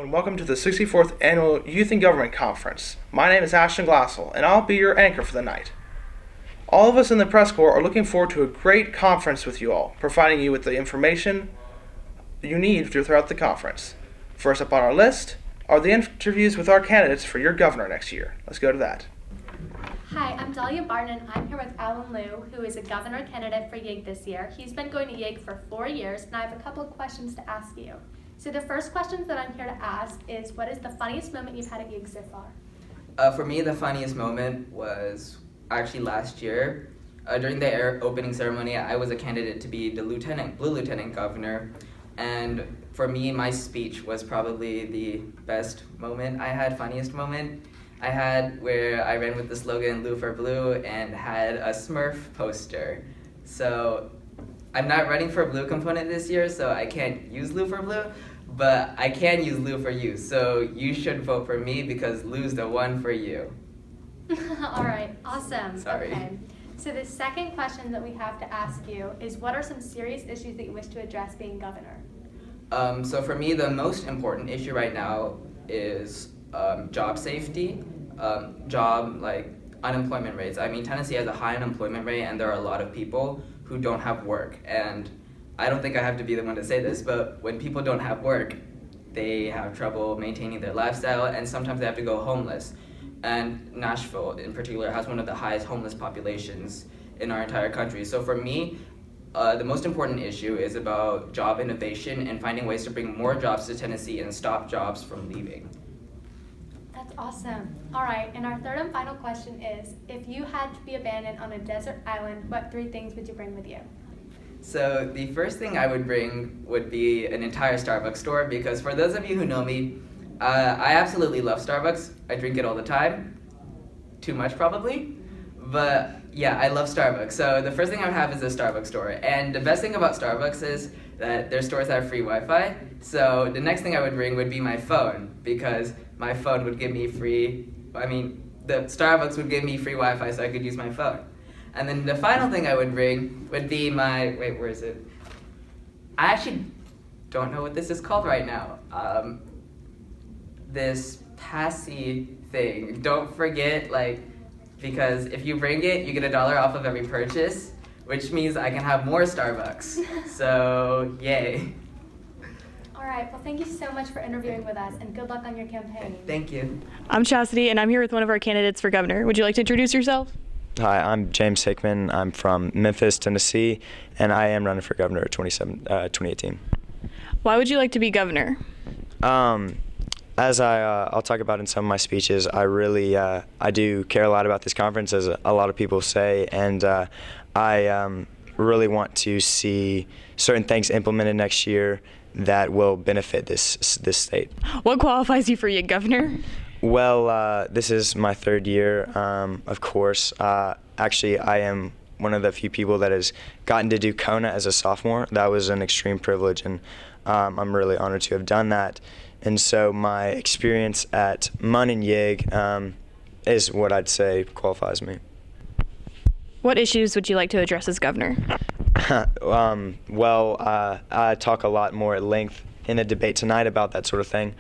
and welcome to the 64th Annual Youth in Government Conference. My name is Ashton Glassell, and I'll be your anchor for the night. All of us in the press corps are looking forward to a great conference with you all, providing you with the information you need throughout the conference. First up on our list are the interviews with our candidates for your governor next year. Let's go to that. Hi, I'm Dahlia Barton, and I'm here with Alan Liu, who is a governor candidate for YIG this year. He's been going to YIG for 4 years, and I have a couple of questions to ask you. So the first question that I'm here to ask is, what is the funniest moment you've had at YIG so far? For me, the funniest moment was actually last year. During the opening ceremony, I was a candidate to be the Blue Lieutenant Governor, and for me, my speech was probably the best moment I had, funniest moment I had, where I ran with the slogan "Blue for Blue" and had a Smurf poster. So I'm not running for Blue component this year, so I can't use Blue for Blue, but I can use Blue for you. So you should vote for me because Blue's the one for you. All right, awesome. Sorry. Okay. So the second question that we have to ask you is, what are some serious issues that you wish to address being governor? So for me, the most important issue right now is job safety, unemployment rates. I mean, Tennessee has a high unemployment rate, and there are a lot of people who don't have work. And I don't think I have to be the one to say this, but when people don't have work, they have trouble maintaining their lifestyle, and sometimes they have to go homeless. And Nashville, in particular, has one of the highest homeless populations in our entire country. So for me, the most important issue is about job innovation and finding ways to bring more jobs to Tennessee and stop jobs from leaving. That's awesome. All right, and our third and final question is, if you had to be abandoned on a desert island, what 3 things would you bring with you? So the first thing I would bring would be an entire Starbucks store, because for those of you who know me, I absolutely love Starbucks. I drink it all the time. Too much probably. But yeah, I love Starbucks. So the first thing I would have is a Starbucks store. And the best thing about Starbucks is that their stores have free Wi-Fi. So the next thing I would bring would be my phone, because my phone would give me the Starbucks would give me free Wi-Fi so I could use my phone. And then the final thing I would bring would be where is it? I actually don't know what this is called right now. This passy thing. Don't forget, because if you bring it, you get $1 off of every purchase, which means I can have more Starbucks. So, yay. All right, well, thank you so much for interviewing with us, and good luck on your campaign. Thank you. I'm Chastity, and I'm here with one of our candidates for governor. Would you like to introduce yourself? Hi, I'm James Hickman. I'm from Memphis, Tennessee, and I am running for governor 2018. Why would you like to be governor? As I'll talk about in some of my speeches, I do care a lot about this conference, as a lot of people say, and I really want to see certain things implemented next year that will benefit this state. What qualifies you for YIG governor? Well, this is my 3rd year, of course. Actually, I am one of the few people that has gotten to do Kona as a sophomore. That was an extreme privilege, and I'm really honored to have done that. And so my experience at MUN and YIG is what I'd say qualifies me. What issues would you like to address as governor? I talk a lot more at length in a debate tonight about that sort of thing.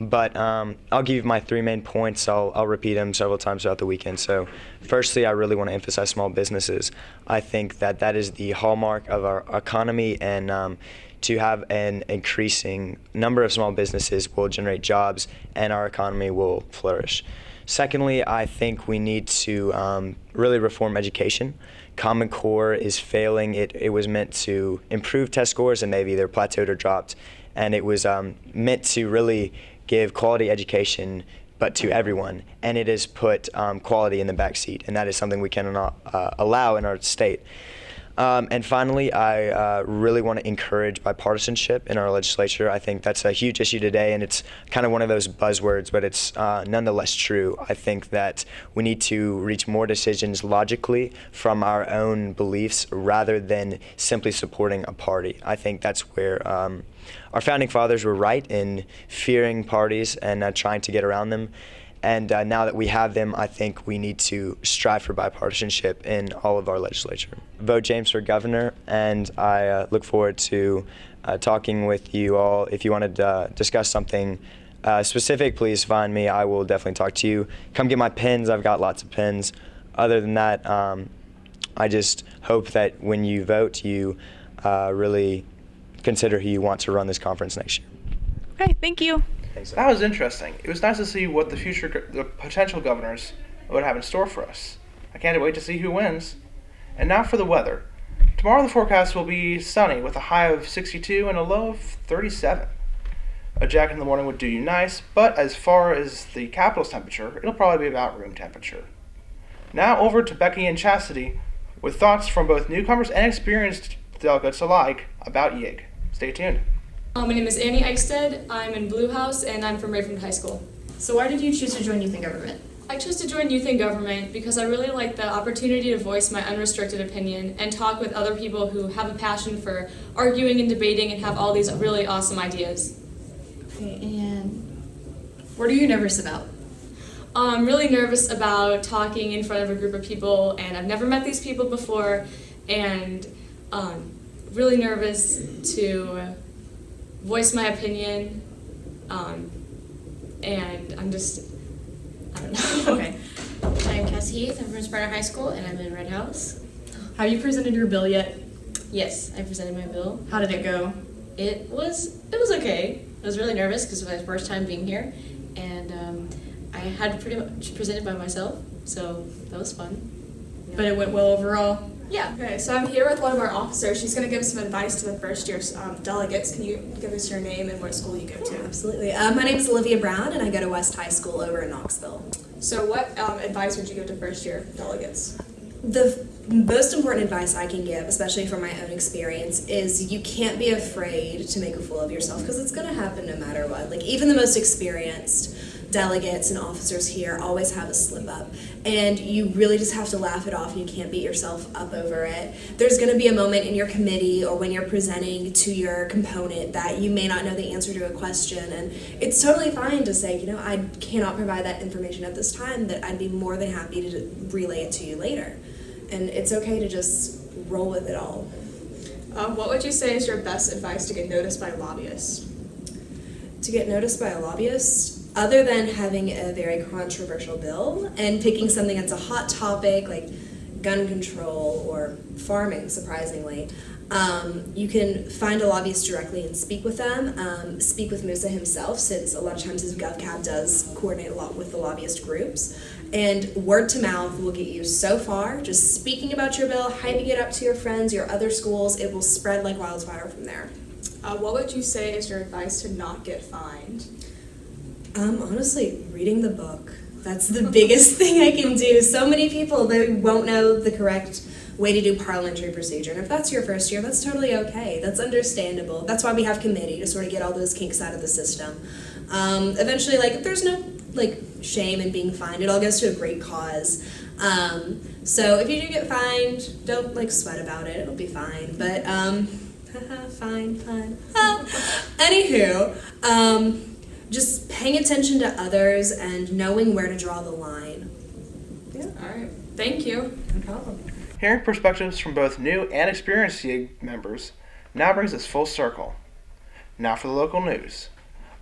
But I'll give you my 3 main points. I'll repeat them several times throughout the weekend. So firstly, I really want to emphasize small businesses. I think that is the hallmark of our economy, and to have an increasing number of small businesses will generate jobs and our economy will flourish. Secondly, I think we need to really reform education. Common Core is failing. It was meant to improve test scores, and they've either plateaued or dropped. And it was meant to really give quality education, but to everyone. And it has put quality in the back seat, and that is something we cannot allow in our state. And finally, I really want to encourage bipartisanship in our legislature. I think that's a huge issue today, and it's kind of one of those buzzwords, but it's nonetheless true. I think that we need to reach more decisions logically from our own beliefs rather than simply supporting a party. I think that's where our founding fathers were right in fearing parties and trying to get around them. And now that we have them, I think we need to strive for bipartisanship in all of our legislature. Vote James for governor, and I look forward to talking with you all. If you want to discuss something specific, please find me. I will definitely talk to you. Come get my pins. I've got lots of pins. Other than that, I just hope that when you vote, you really consider who you want to run this conference next year. Okay, thank you. Thanks. That was interesting. It was nice to see what the potential governors would have in store for us. I can't wait to see who wins. And now for the weather. Tomorrow the forecast will be sunny with a high of 62 and a low of 37. A jacket in the morning would do you nice, but as far as the capital's temperature, it'll probably be about room temperature. Now over to Becky and Chastity with thoughts from both newcomers and experienced delegates alike about YIG. Stay tuned. My name is Annie Eichstead. I'm in Blue House, and I'm from Raven High School. So why did you choose to join youth in government? I chose to join youth in government because I really like the opportunity to voice my unrestricted opinion and talk with other people who have a passion for arguing and debating and have all these really awesome ideas. Okay, and what are you nervous about? I'm really nervous about talking in front of a group of people, and I've never met these people before, and really nervous to voice my opinion, and I don't know. Okay. I'm Cassie Heath. I'm from Sparta High School, and I'm in Red House. Have you presented your bill yet? Yes, I presented my bill. How did it go? It was okay. I was really nervous because it was my first time being here, and I had pretty much presented by myself, so that was fun. But it went well overall? Yeah. Okay, so I'm here with one of our officers. She's going to give some advice to the first year delegates. Can you give us your name and what school you go to? Absolutely. My name is Olivia Brown, and I go to West High School over in Knoxville. So what advice would you give to first year delegates? The most important advice I can give, especially from my own experience, is you can't be afraid to make a fool of yourself, because it's going to happen no matter what. Like, even the most experienced delegates and officers here always have a slip up, and you really just have to laugh it off, and you can't beat yourself up over it. There's going to be a moment in your committee or when you're presenting to your component that you may not know the answer to a question, and it's totally fine to say, I cannot provide that information at this time, that I'd be more than happy to relay it to you later. And it's okay to just roll with it all. What would you say is your best advice to get noticed by lobbyists? To get noticed by a lobbyist, other than having a very controversial bill and picking something that's a hot topic like gun control or farming, surprisingly, you can find a lobbyist directly and speak with them. Speak with Musa himself, since a lot of times his GovCab does coordinate a lot with the lobbyist groups. And word to mouth will get you so far. Just speaking about your bill, hyping it up to your friends, your other schools, it will spread like wildfire from there. What would you say is your advice to not get fined? Honestly, reading the book. That's the biggest thing I can do. So many people, they won't know the correct way to do parliamentary procedure. And if that's your first year, that's totally okay. That's understandable. That's why we have committee, to sort of get all those kinks out of the system. Eventually, there's no, shame in being fined. It all goes to a great cause. So if you do get fined, don't, sweat about it. It'll be fine. But, fine. Anywho, just paying attention to others and knowing where to draw the line. Yeah. All right. Thank you. No problem. Hearing perspectives from both new and experienced YIG members now brings us full circle. Now for the local news.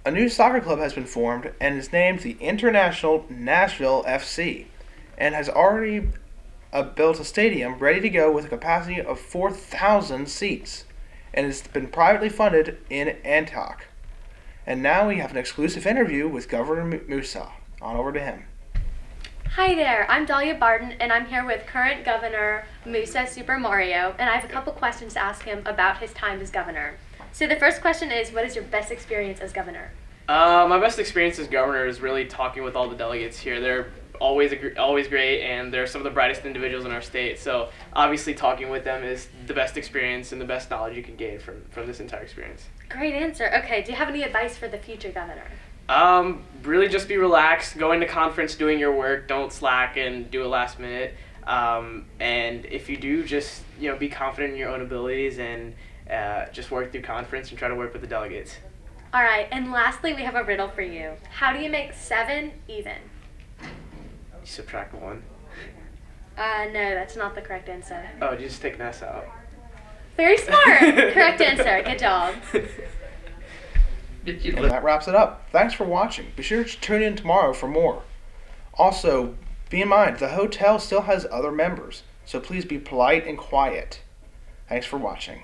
A new soccer club has been formed and is named the International Nashville FC, and has already built a stadium ready to go with a capacity of 4,000 seats, and has been privately funded in Antioch. And now we have an exclusive interview with Governor Musa. On over to him. Hi there, I'm Dahlia Barton, and I'm here with current Governor Musa Super Mario, and I have a couple questions to ask him about his time as governor. So the first question is, what is your best experience as governor? My best experience as governor is really talking with all the delegates here. They're always great, and they're some of the brightest individuals in our state. So obviously talking with them is the best experience and the best knowledge you can gain from this entire experience. Great answer. Okay, do you have any advice for the future governor? Really just be relaxed, go into conference doing your work, don't slack and do it last minute. And if you do, just be confident in your own abilities and just work through conference and try to work with the delegates. All right, and lastly, we have a riddle for you. How do you make 7 even? You subtract 1. No, that's not the correct answer. Oh, you just take an S out. Very smart. Correct answer. Good job. And that wraps it up. Thanks for watching. Be sure to tune in tomorrow for more. Also, be in mind, the hotel still has other members, so please be polite and quiet. Thanks for watching.